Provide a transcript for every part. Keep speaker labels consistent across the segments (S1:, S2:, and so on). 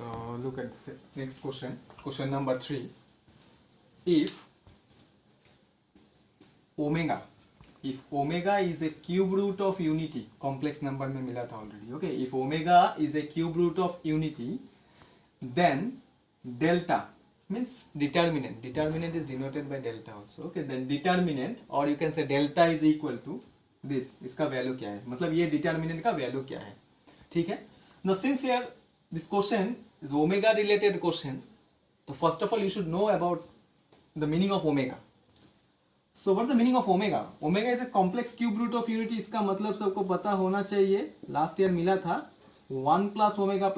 S1: So look at the next question. Question number 3. If omega is a cube root of unity, complex number में मिला था already. Okay, if omega is a cube root of unity, then delta means determinant. Determinant is denoted by delta also. Okay, then determinant or you can say delta is equal to this. इसका value क्या है, मतलब ये determinant का value क्या है. ठीक है. Now since here this question is omega related question, so first of all you should know about the meaning of omega. So what's the meaning of omega? Omega is a complex cube root of unity. इसका मतलब सबको पता होना चाहिए. Last year मिला था 1 plus omega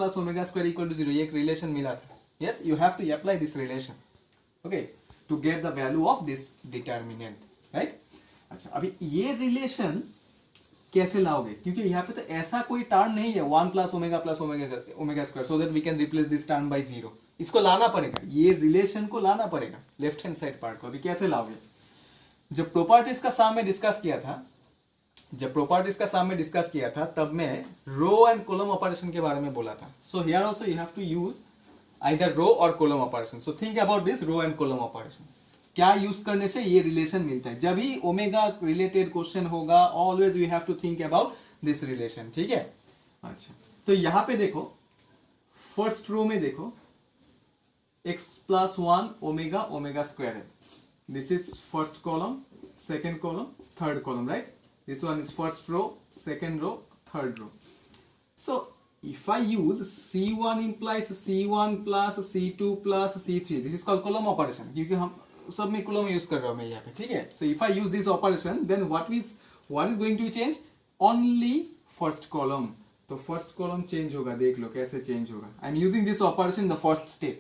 S1: square equal to 0. ये एक रिलेशन मिला था. Yes, you have to apply this relation. Okay, to get the value of this determinant, right? अच्छा, अभी ये रिलेशन कैसे लाओगे, क्योंकि यहाँ पे तो ऐसा कोई टर्म नहीं है 1 plus omega square so that we can replace this term by 0. इसको लाना पड़ेगा, ये रिलेशन को लाना पड़ेगा लेफ्ट हैंड साइड पार्ट को. अभी कैसे लाओगे? जब प्रॉपर्टीज का साम में डिस्कस किया था तब मैं रो एंड कॉलम ऑपरेशन के बारे में बोला था. So here also you have to use either row और column operation. So think about this row and column operation. क्या यूज करने से ये रिलेशन मिलता है. जब ही ओमेगा रिलेटेड क्वेश्चन होगा always we have to think about this relation. ठीक है. अच्छा, तो यहां पे देखो फर्स्ट रो में देखो x plus 1 omega square है. This is first column, second column, third column, right? This one is first row, second row, third row. So if I use C1 implies C1 plus C2 plus C3. This is called column operation. क्योंकि हम सब में column use कर रहा हूँ मैं यहाँ पे. ठीक है. So if I use this operation, then what is going to change? Only first column. तो first column change होगा. देख लो कैसे change होगा. I am using this operation in the first step.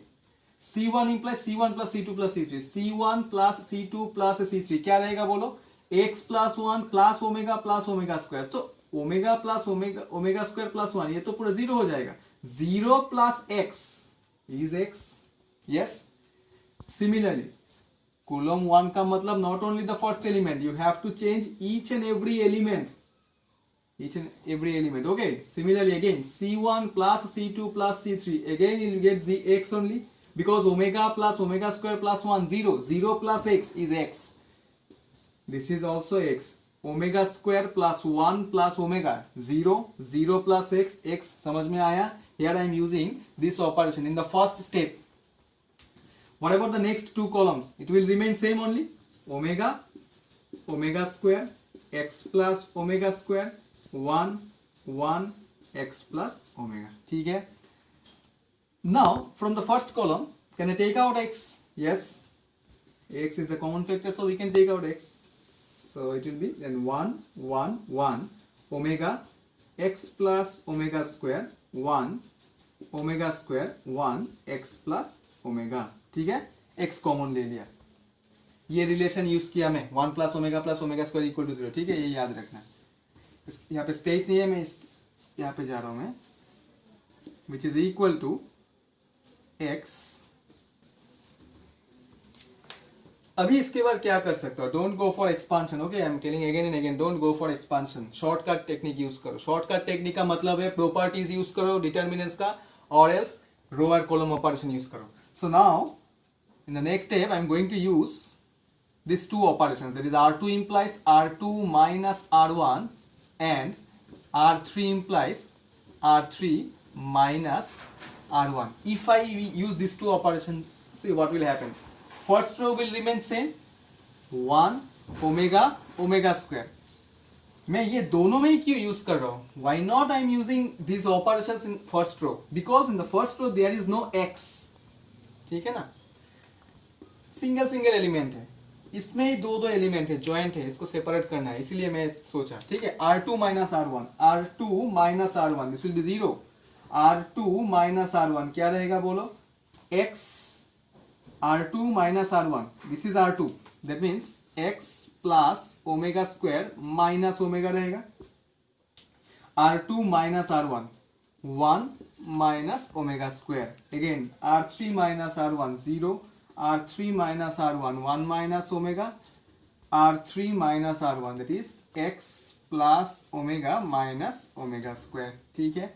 S1: C1 implies C1 plus C2 plus C3. C1 plus C2 plus C3 क्या रहेगा बोलो? X plus 1 plus omega square. तो omega plus omega square plus 1 ये तो पूरा 0 हो जाएगा. 0 plus x is x. Yes. Similarly, column 1 का मतलब not only the first element. You have to change each and every element. Okay. Similarly again C1 plus C2 plus C3. Again you will get the x only. Because omega plus omega square plus 1 0 plus x is x. This is also x. Omega square plus 1 plus omega 0 plus x समझ में आया. Here I am using this operation in the first step. What about the next two columns? It will remain same only. Omega square x plus omega square 1 x plus omega. ठीक है. Now from the first column can I take out x? Yes, x is the common factor so we can take out x. So it will be then 1 omega x plus omega square 1 omega square 1 x plus omega. ठीक है. x common ले लिया. ये relation use किया मैं 1 plus omega square equal to 0. ठीक है, ये याद रखना. यहाँ पे स्पेस नहीं है, मैं यहाँ पे जा रहा हूँ मैं, which is equal to x. अभी इसके बाद क्या कर सकते हो? Don't go for expansion. Okay, I am telling again and again, don't go for expansion. Shortcut technique use करो. शॉर्टकट टेक्निक का मतलब है प्रॉपर्टीज यूज करो डिटरमिनेंट्स का, और एल्स रो और कॉलम ऑपरेशन यूज करो. So now in the next step I am going to use this two operations. That is R2 implies R2 minus R1 and R3 implies R3 minus R1. If I use these two operations, see what will happen. First row will remain same 1 omega square. मैं ये दोनों में ही क्यों use कर रहा हूँ? Why not I am using these operations in first row? Because in the first row there is no x. ठीक है ना? सिंगल एलिमेंट है. इसमें ही दो एलिमेंट है, जॉइंट है, इसको सेपरेट करना है, इसीलिए मैं सोचा. ठीक है. R2 minus R1 this will be 0. R2 minus R1 क्या रहेगा बोलो? X R2 minus R1. This is R2. That means X plus omega square minus omega रहेगा. R2 minus R1 1 minus omega square. Again R3 minus R1 0. R3 minus R1 1 minus omega. R3 minus R1 that is X plus omega minus omega square. ठीक है.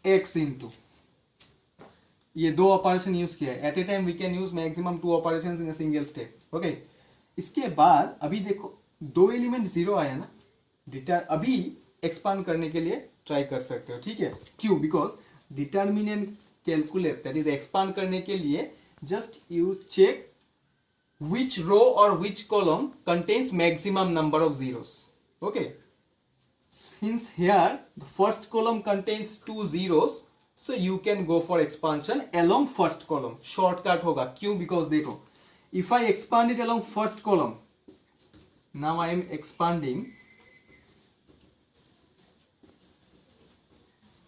S1: x into ये दो operation use किया है. At a time we can use maximum 2 operations in a single step. Okay, इसके बाद अभी देखो दो एलिमेंट जीरो आया ना, अभी एक्सपांड करने के लिए ट्राई कर सकते हो. ठीक है, क्यों? Because determinant calculate, that is expand करने के लिए just you check which row or which column contains maximum number of zeros. Okay, since here the first column contains 2 zeros, so you can go for expansion along first column. Shortcut होगा. क्यों? Because देखो, if I expand it along first column, now I am expanding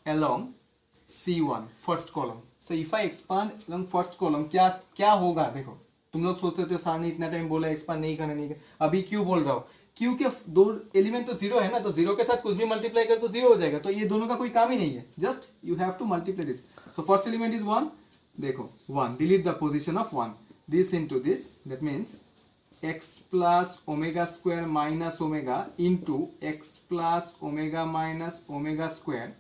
S1: along C1 first column. So if I expand along first column, क्या होगा? देखो, तुम लोग सोच सकते हो सर ने इतना टाइम बोला एक्सपांड नहीं करना, नहीं करना. अभी क्यों बोल रहा हूँ? क्योंकि दो एलिमेंट तो जीरो है ना, तो जीरो के साथ कुछ भी मल्टीप्लाई कर तो जीरो हो जाएगा. तो ये दोनों का कोई काम ही नहीं है. Just you have to multiply this. So first element is 1. देखो 1, delete the position of 1. This into this, that means x plus omega square minus omega into x plus omega minus omega square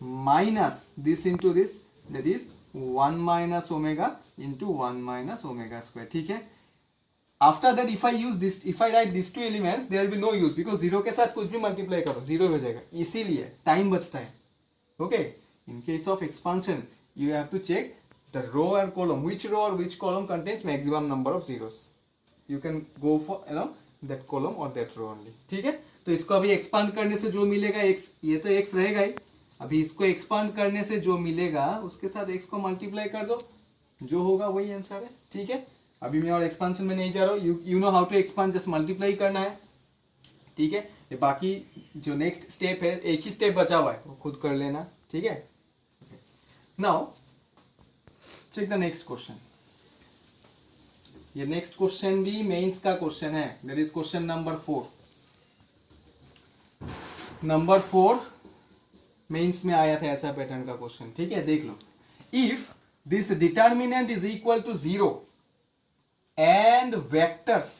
S1: minus this into this, that is 1 minus omega into 1 minus omega square. ठीक है. After that if I use this, if I write these two elements, there will be no use because zero के साथ कुछ भी multiply करो zero हो जाएगा, इसीलिए टाइम बचता है. Okay, in case of expansion you have to check the row and column, which row or which column contains maximum number of zeros. You can go for along that column or that row only. ठीक है, तो इसको अभी expand करने से जो मिलेगा x, ये तो x रहेगा ही. अभी इसको एक्सपांड करने से जो मिलेगा उसके साथ x को मल्टीप्लाई कर दो, जो होगा वही आंसर है. ठीक है, अभी मैं और एक्सपांशन में नहीं जा रहा हूँ. You know how to expand, just multiply करना है. ठीक है, ये बाकी जो नेक्स्ट स्टेप है, एक ही स्टेप बचा हुआ है, वो खुद कर लेना. ठीक है, now check the next question. ये नेक्स्ट क्वेश्चन भी मेंस का क्वेश्चन है. That is question number 4. Number 4 mains में आया था ऐसा पैटर्न का क्वेश्चन. ठीक है, देख लो. If this determinant is equal to 0 and vectors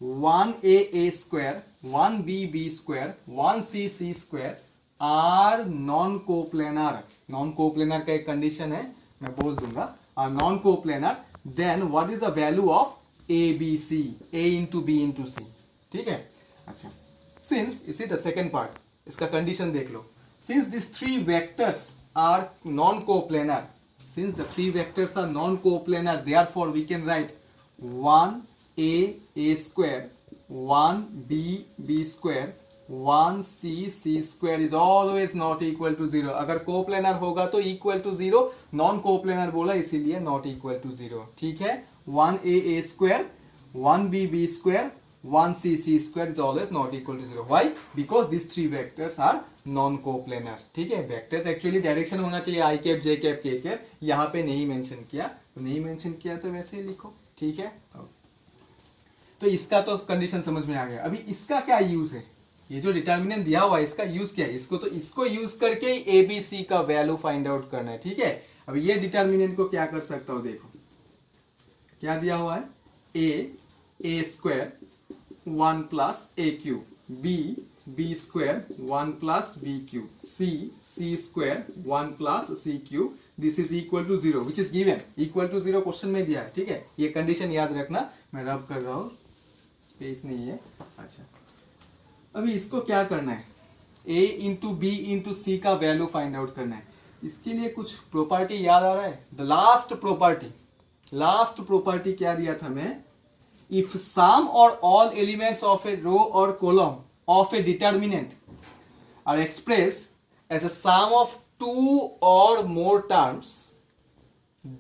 S1: 1a square, 1b square, 1c square are non coplanar. Non coplanar का एक कंडीशन है, मैं बोल दूंगा. Are non coplanar, then what is the value of abc, a into b into c. ठीक है, अच्छा. Since इसी द सेकेंड पार्ट, इसका कंडीशन देख लो. Since these three vectors are non-coplanar, since the three vectors are non-coplanar, therefore we can write 1a square, 1b square, 1c square is always not equal to 0. अगर coplanar होगा तो equal to 0, non-coplanar बोला इसीलिए not equal to 0. ठीक है, 1a square, 1b square, 1c square is always not equal to 0. Why? Because these three vectors are non-coplanar. ठीक है, vectors actually direction होना चाहिए i cap, j cap, k cap. यहाँ पे नहीं मेंशन किया, तो नहीं मेंशन किया तो वैसे ही लिखो. ठीक है, तो इसका तो कंडीशन समझ में आ गया. अभी इसका क्या यूज है? ये जो डिटर्मिनेंट दिया हुआ है इसका यूज क्या है? इसको यूज करके ही एबीसी का वैल्यू फाइंड आउट करना है. ठीक है, अभी ये डिटर्मिनेंट को क्या कर सकता हूँ, देखो क्या दिया हुआ है. a square 1 plus a cube, b square 1 plus b cube, c square 1 plus c cube. This is equal to 0 which is given. Equal to 0 question में दिया है. ठीक है, ये कंडीशन याद रखना. मैं रब कर रहा हूँ, स्पेस नहीं है. अच्छा, अभी इसको क्या करना है? a इंटू बी इंटू सी का वैल्यू फाइंड आउट करना है. इसके लिए कुछ प्रॉपर्टी याद आ रहा है. द लास्ट प्रॉपर्टी क्या दिया था मैं? If sum or all elements of a row or column of a determinant are expressed as a sum of two or more terms,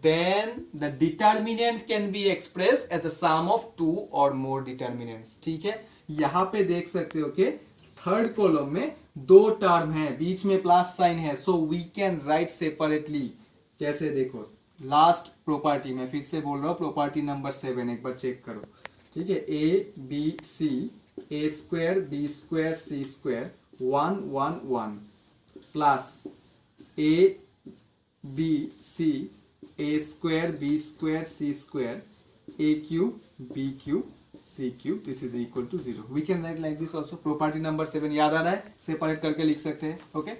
S1: then the determinant can be expressed as a sum of two or more determinants. ठीक है, यहाँ पे देख सकते हो कि third column में दो टर्म है, बीच में प्लस साइन है, so we can write separately. कैसे? देखो, लास्ट प्रॉपर्टी में फिर से बोल रहा हूँ, प्रॉपर्टी नंबर 7 एक बार चेक करो. ठीक है, A B C, A square B square C square 1 1 1 plus A B C, A square B square C square, A cube B cube C cube. This is equal to 0. We can write like this also. Property number 7 याद आ रहा है, separate करके लिख सकते हैं. Okay,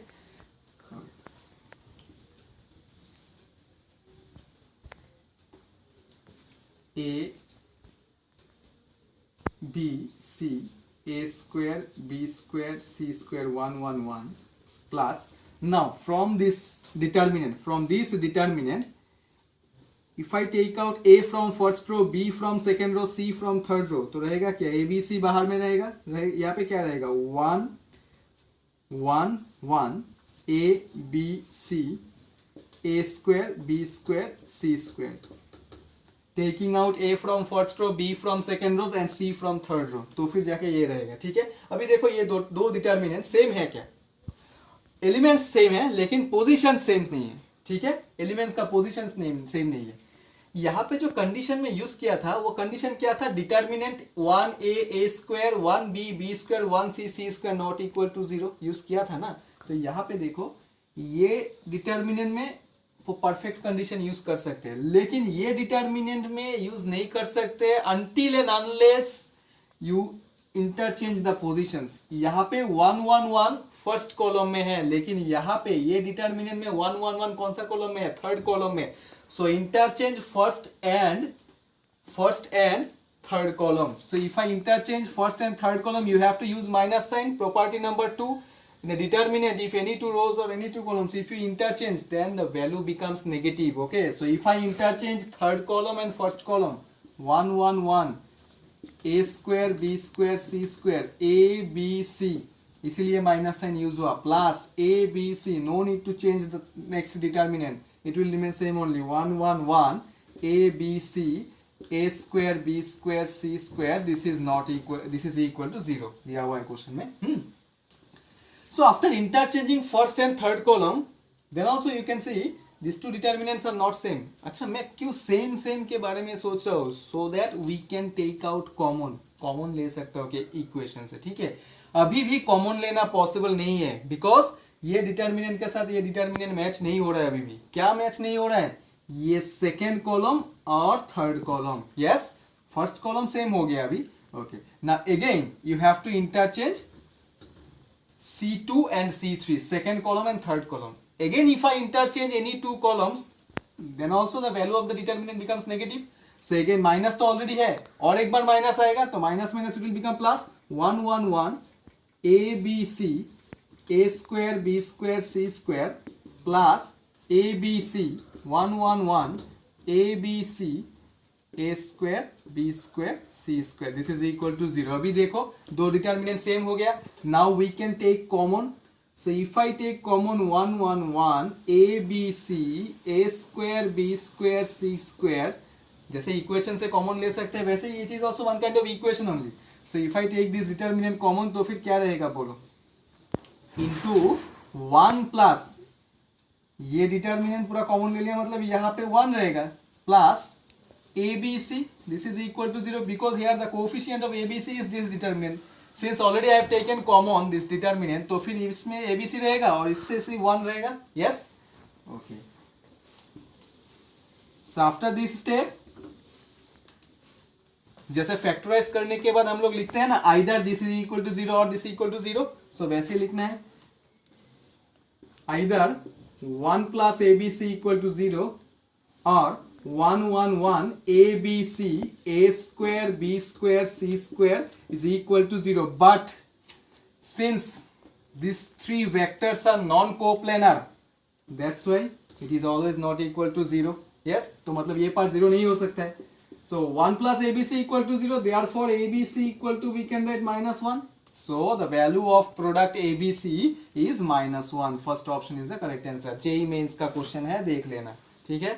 S1: A B C A square B square C square 1 1 1 plus now from this determinant if I take out a from first row, b from second row, c from third row तो रहेगा क्या a b c बाहर में रहेगा यहाँ पे क्या रहेगा 1 1 1 a b c a square b square c square taking out a from first row, b from second row and c from third row तो फिर जाके ये रहेगा ठीक है। अभी देखो ये दो डिटर्मिनेंट सेम है क्या, एलिमेंट्स सेम है लेकिन पोजीशन सेम नहीं है ठीक है, एलिमेंट्स का पोजीशन सेम नहीं है। यहाँ पे जो कंडीशन में यूज किया था वो कंडीशन क्या था, determinant 1a a square 1b b square 1c c square not equal to 0 use किया था ना। तो यहाँ पे देखो ये डिटर्मिनेंट में वो परफेक्ट कंडीशन यूज कर सकते हैं, लेकिन ये डिटर्मिनेंट में यूज नहीं कर सकते until and unless you interchange the positions. यहाँ पे 1 1 1 फर्स्ट कॉलम में है, लेकिन यहाँ पे ये डिटर्मिनेंट में 1 1 1 कौन सा कॉलम में है, थर्ड कॉलम में। So interchange first and third column. So if I interchange first and third column you have to use minus sign. Property number 2, in a determinant if any two rows or any two columns if you interchange then the value becomes negative. Okay, so if I interchange third column and first column 1 1 1 a square b square c square a b c इसीलिए minus sign use हुआ, plus a b c, no need to change the next determinant, it will remain same only 1 1 1 a b c a square b square c square this is not equal, this is equal to 0 दिया हुआ है question में। So after interchanging first and third column, then also you can see these two determinants are not same. अच्छा मैं क्यों same के बारे में सोच रहा हूँ, so that we can take out common ले सकता हूँ कि इक्वेशन से ठीक है। अभी भी कॉमन लेना पॉसिबल नहीं है बिकॉज ये डिटर्मिनेंट के साथ ये डिटर्मिनेंट मैच नहीं हो रहा है। अभी भी क्या मैच नहीं हो रहा है, ये सेकेंड कॉलम और third column. Yes, first column same हो गया अभी। Okay, now again you have to interchange C2 and C3, second column and third column. Again, if I interchange any two columns, then also the value of the determinant becomes negative. So again, minus तो already है और एक बार minus आएगा तो minus minus will become plus 1 1 1 a b c a square b square c square plus a b c 1 1 1 a b c a square b square c square this is equal to 0। अभी देखो दो determinant same हो गया। Now we can take common. So if I take common 1 1 1 a b c a square b square c square, जैसे equation से common ले सकते हैं वैसे ये चीज also one kind of equation only. So if I take this determinant common तो फिर क्या रहेगा बोलो, इनटू 1 प्लस ये डिटर्मिनेंट पूरा कॉमन ले लिया मतलब यहाँ पे 1 रहेगा plus ABC, this is equal to 0 because here the coefficient of ABC is this determinant. Since already I have taken common this determinant, तो फिर इसमें ABC रहेगा और इससे सिर्फ 1 रहेगा। Yes? Okay. So after this step, जैसे फैक्टराइज करने के बाद हम लोग लिखते हैं ना either this is equal to 0 और this is equal to 0, so वैसे लिखना है either 1 plus ABC equal to 0 और 1 1 1 a b c a square b square c square is equal to 0, but since these three vectors are non-coplanar that's why it is always not equal to 0। yes, तो मतलब ये part 0 नहीं हो सकता है। so 1 plus abc equal to 0, therefore abc equal to we can write -1, so the value of product abc is -1। first option is the correct answer। JEE mains का question है, देख लेना ठीक है।